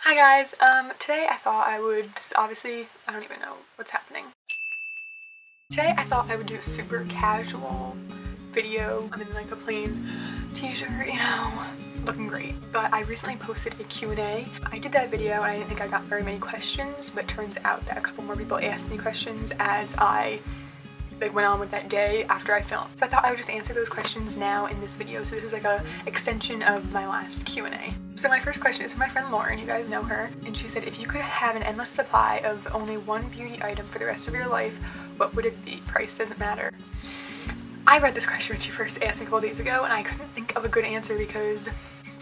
Hi guys, today I thought I would, obviously, I don't even know what's happening. Today I thought I would do a super casual video. I'm in like a plain t-shirt, you know, looking great. But I recently posted a Q&A. I did that video and I didn't think I got very many questions, but it turns out that a couple more people asked me questions as I went on with that day after I filmed. So I thought I would just answer those questions now in this video. So this is like a extension of my last Q&A. So my first question is from my friend Lauren, you guys know her, and she said, if you could have an endless supply of only one beauty item for the rest of your life, what would it be? Price doesn't matter. I read this question when she first asked me a couple days ago, and I couldn't think of a good answer because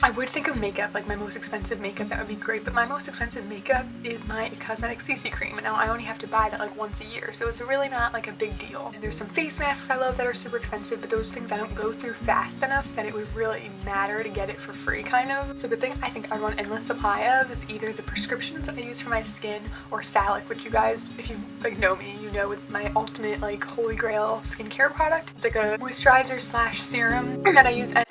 I would think of makeup, like my most expensive makeup, that would be great, but my most expensive makeup is my Cosmetic CC cream, and now I only have to buy that like once a year, so it's really not like a big deal. And there's some face masks I love that are super expensive, but those things I don't go through fast enough that it would really matter to get it for free, kind of. So the thing I think I want an endless supply of is either the prescriptions I use for my skin or Salic, which you guys, if you like know me, you know it's my ultimate like holy grail skincare product. It's like a moisturizer slash serum that I use at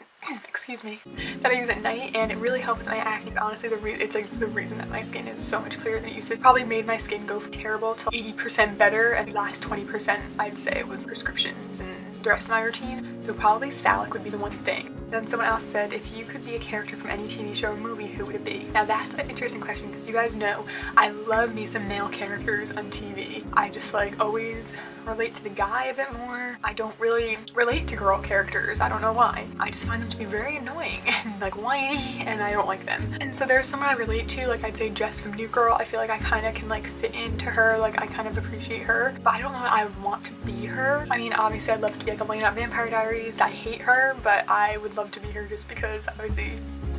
that I use at night, and it really helps my acne. Honestly, it's like the reason that my skin is so much clearer than it used to. It probably made my skin go from terrible to 80% better, and the last 20% I'd say was prescriptions and the rest of my routine. So probably Salic would be the one thing. Then someone else said, if you could be a character from any TV show or movie, who would it be? Now that's an interesting question because you guys know I love me some male characters on TV. I just like always relate to the guy a bit more. I don't really relate to girl characters. I don't know why. I just find them to be very annoying and like whiny, and I don't like them. And so there's someone I relate to, like I'd say Jess from New Girl. I feel like I kind of can like fit into her, like I kind of appreciate her, but I don't know that I would want to be her. I mean, obviously I'd love to be like Elena on Vampire Diaries. I hate her, but I would love to be her just because obviously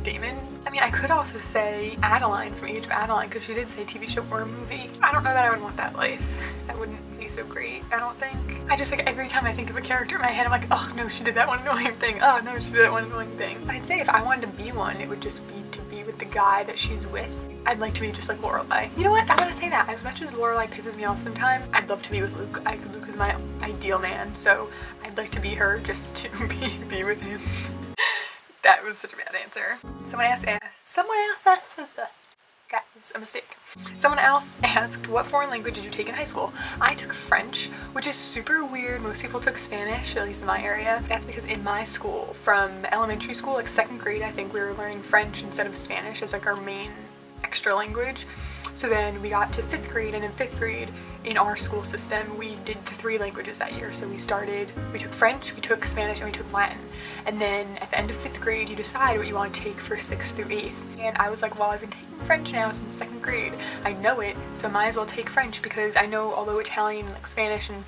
Damon. I mean, I could also say Adeline from Age of Adeline because she did say TV show or a movie. I don't know that I would want that life. That wouldn't be so great, I don't think. I just like every time I think of a character in my head, I'm like, oh no, she did that one annoying thing. Oh no, she did that one annoying thing. I'd say if I wanted to be one, it would just be to be with the guy that she's with. I'd like to be just like Lorelai. You know what? I'm gonna say that. As much as Lorelai pisses me off sometimes, I'd love to be with Luke. Luke is my ideal man, so I'd like to be her just to be with him. That was such a bad answer. Someone else guys, a mistake. Someone else asked, what foreign language did you take in high school? I took French, which is super weird. Most people took Spanish, at least in my area. That's because in my school, from elementary school, like 2nd grade, I think we were learning French instead of Spanish as like our main extra language. So then we got to 5th grade, and in 5th grade in our school system we did the 3 languages that year. So we took French, we took Spanish, and we took Latin. And then at the end of 5th grade you decide what you want to take for 6th through 8th. And I was like, well, I've been taking French now since 2nd grade. I know it, so I might as well take French because I know although Italian, like Spanish, and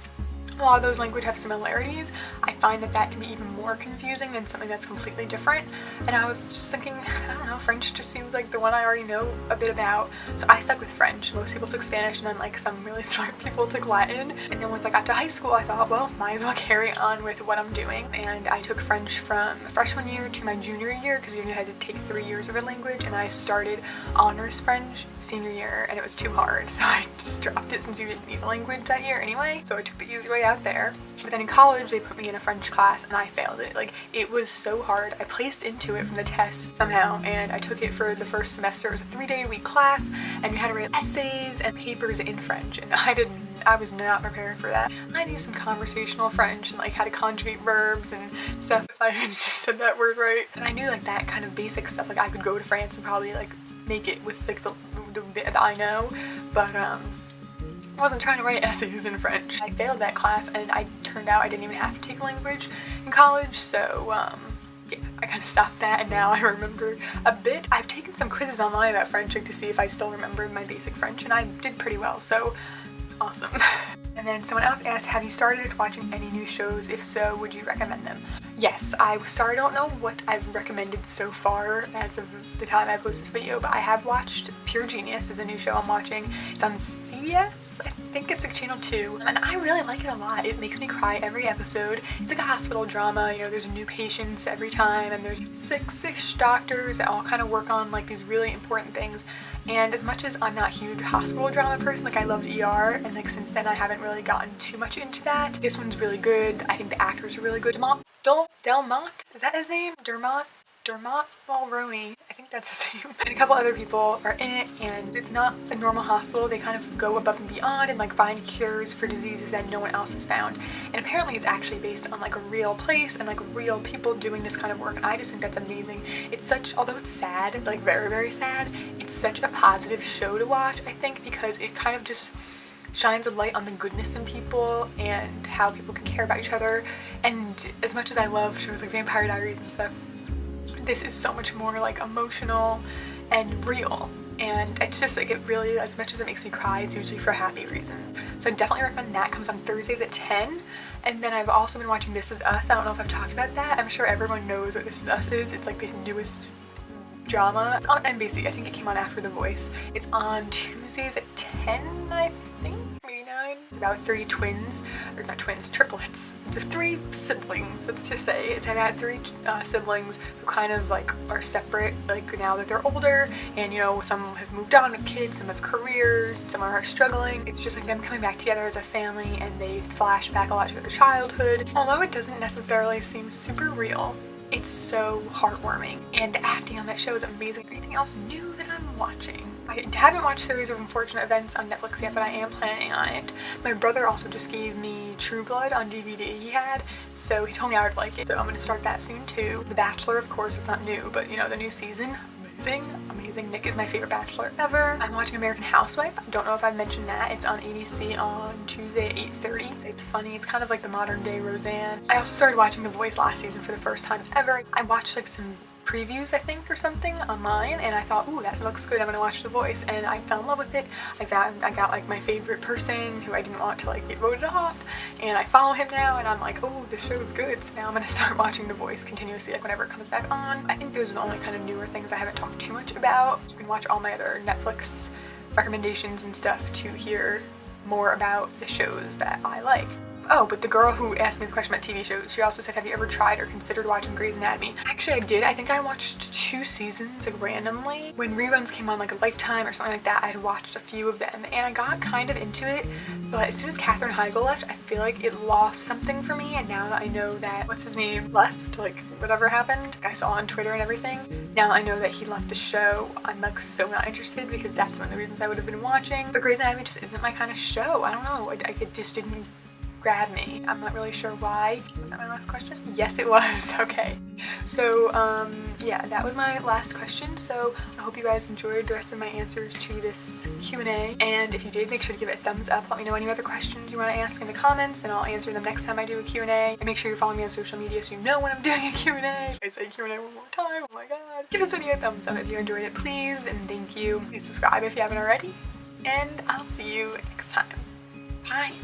a lot of those languages have similarities, I find that that can be even more confusing than something that's completely different. And I was just thinking, I don't know, French just seems like the one I already know a bit about. So I stuck with French. Most people took Spanish, and then like some really smart people took Latin. And then once I got to high school, I thought, well, might as well carry on with what I'm doing. And I took French from freshman year to my junior year because you had to take 3 years of a language. And I started honors French senior year, and it was too hard. So I just dropped it since you didn't need a language that year anyway. So I took the easy way out there. But then in college they put me in a French class and I failed it. Like, it was so hard. I placed into it from the test somehow, and I took it for the first semester. It was a 3-day-a-week class, and we had to write essays and papers in French, and I was not prepared for that. I knew some conversational French and like how to conjugate verbs and stuff if I had just said that word right. And I knew like that kind of basic stuff. Like I could go to France and probably like make it with like the bit that I know, but I wasn't trying to write essays in French. I failed that class, and I turned out I didn't even have to take a language in college, so yeah, I kind of stopped that, and now I remember a bit. I've taken some quizzes online about French like, to see if I still remembered my basic French, and I did pretty well, so awesome. And then someone else asked, have you started watching any new shows? If so, would you recommend them? Yes, I don't know what I've recommended so far as of the time I posted this video, but I have watched Pure Genius is a new show I'm watching. It's on CBS, I think it's like channel 2, and I really like it a lot. It makes me cry every episode. It's like a hospital drama, you know, there's new patients every time, and there's 6-ish doctors that all kind of work on like these really important things. And as much as I'm not a huge hospital drama person, like I loved ER, and like since then I haven't really gotten too much into that. This one's really good. I think the actors are really good. Delmont, is that his name? Dermot Mulroney. I think that's his name. And a couple other people are in it, and it's not a normal hospital. They kind of go above and beyond and like find cures for diseases that no one else has found. And apparently it's actually based on like a real place and like real people doing this kind of work. And I just think that's amazing. It's such, although it's sad, like very, very sad, it's such a positive show to watch, I think, because it kind of just shines a light on the goodness in people and how people can care about each other. And as much as I love shows like Vampire Diaries and stuff, this is so much more like emotional and real. And it's just like, it really, as much as it makes me cry, it's usually for a happy reason. So I definitely recommend that. It comes on Thursdays at 10. And then I've also been watching This Is Us. I don't know if I've talked about that. I'm sure everyone knows what This Is Us is. It's like the newest drama. It's on NBC. I think it came on after The Voice. It's on Tuesdays at 10, I think, maybe 9. It's about 3 twins, or not twins, triplets. It's 3 siblings, let's just say. It's about 3 siblings who kind of like are separate, like now that they're older, and you know, some have moved on with kids, some have careers, some are struggling. It's just like them coming back together as a family, and they flash back a lot to their childhood. Although it doesn't necessarily seem super real, it's so heartwarming, and the acting on that show is amazing. Anything else new that I'm watching? I haven't watched Series of Unfortunate Events on Netflix yet, but I am planning on it. My brother also just gave me True Blood on DVD he had, so he told me I would like it. So I'm going to start that soon too. The Bachelor, of course, it's not new, but you know, the new season, amazing. Nick is my favorite Bachelor ever. I'm watching American Housewife. I don't know if I've mentioned that. It's on ABC on Tuesday at 8:30. It's funny. It's kind of like the modern day Roseanne. I also started watching The Voice last season for the first time ever. I watched like some previews, I think, or something online, and I thought, ooh, that looks good, I'm gonna watch The Voice, and I fell in love with it. I got like my favorite person who I didn't want to like get voted off, and I follow him now, and I'm like, oh, this show is good, so now I'm gonna start watching The Voice continuously, like whenever it comes back on. I think those are the only kind of newer things I haven't talked too much about. You can watch all my other Netflix recommendations and stuff to hear more about the shows that I like. Oh, but the girl who asked me the question about TV shows, she also said, have you ever tried or considered watching Grey's Anatomy? Actually, I did. I think I watched 2 seasons, like randomly. When reruns came on, like a Lifetime or something like that, I had watched a few of them, and I got kind of into it, but as soon as Katherine Heigl left, I feel like it lost something for me, and now that I know that, what's his name, left, like whatever happened, I saw on Twitter and everything, now I know that he left the show, I'm like so not interested, because that's one of the reasons I would have been watching. But Grey's Anatomy just isn't my kind of show. I don't know, it just didn't grab me. I'm not really sure why. Was that my last question? Yes, it was. Okay. So, yeah, that was my last question. So I hope you guys enjoyed the rest of my answers to this Q&A. And if you did, make sure to give it a thumbs up. Let me know any other questions you want to ask in the comments, and I'll answer them next time I do a Q&A. And make sure you follow me on social media so you know when I'm doing a Q&A. I say Q&A one more time. Oh my god. Give this video a thumbs up if you enjoyed it, please. And thank you. Please subscribe if you haven't already. And I'll see you next time. Bye.